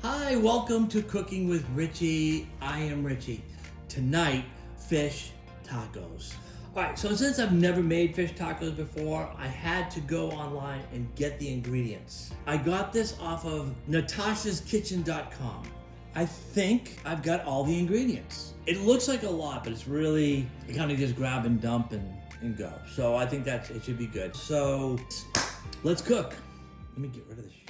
Hi, welcome to Cooking with Richie. I am Richie. Tonight, fish tacos. All right, so since I've never made fish tacos before, I had to go online and get the ingredients. I got this off of natashaskitchen.com. I think I've got all the ingredients. It looks like a lot, but it's really, you kind of just grab and dump and go. So I think that it should be good. So let's cook. Let me get rid of this shit.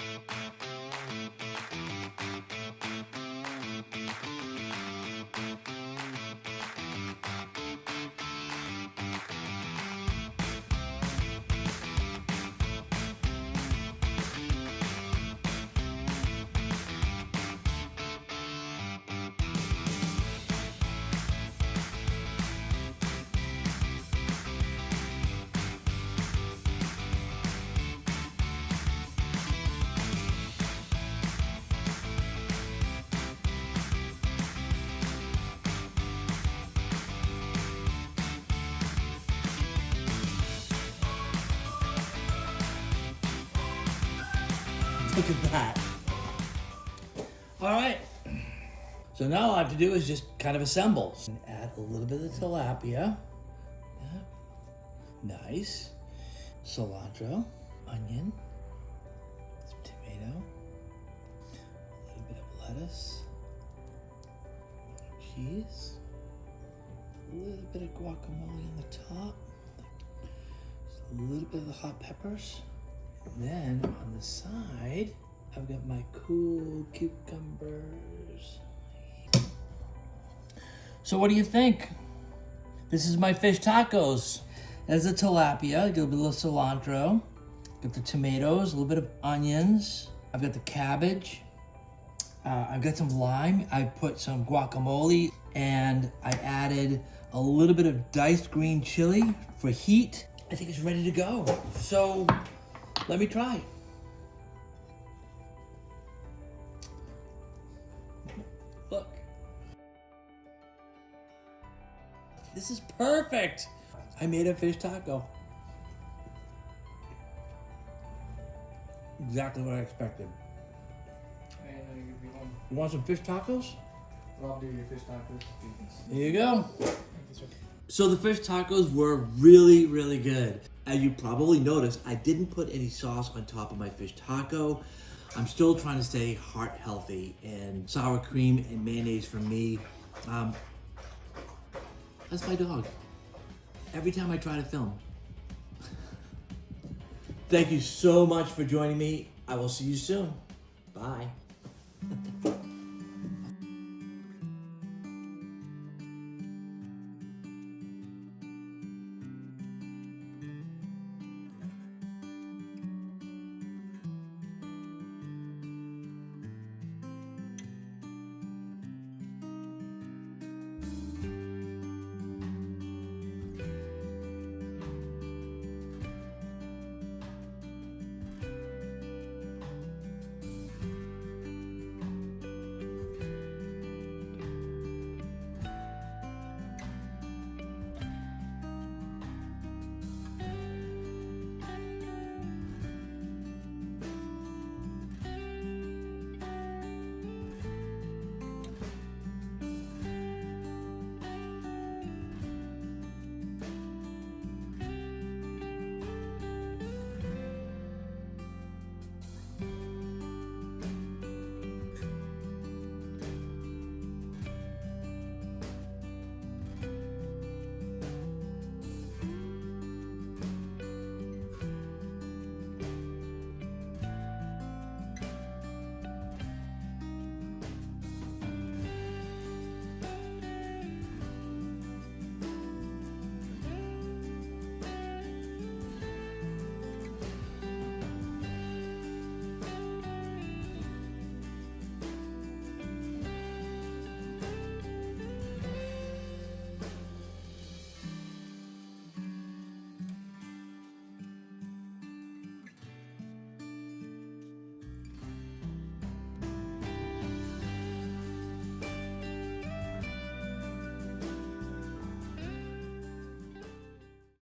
Look at that. All right. So now all I have to do is just kind of assemble. And add a little bit of tilapia. Yeah. Nice. Cilantro, onion, some tomato, a little bit of lettuce, cheese, a little bit of guacamole on the top, just a little bit of the hot peppers. And then on the side, I've got my cool cucumbers. So what do you think? This is my fish tacos. There's the tilapia, a little bit of cilantro. Got the tomatoes, a little bit of onions. I've got the cabbage. I've got some lime. I put some guacamole, and I added a little bit of diced green chili for heat. I think it's ready to go. So let me try. Look. This is perfect. I made a fish taco. Exactly what I expected. I know you're gonna be home. You want some fish tacos? Well, I'll do your fish tacos. Here you go. Thank you, sir. So the fish tacos were really, really good. As you probably noticed, I didn't put any sauce on top of my fish taco. I'm still trying to stay heart healthy, and sour cream and mayonnaise for me. That's my dog. Every time I try to film. Thank you so much for joining me. I will see you soon. Bye.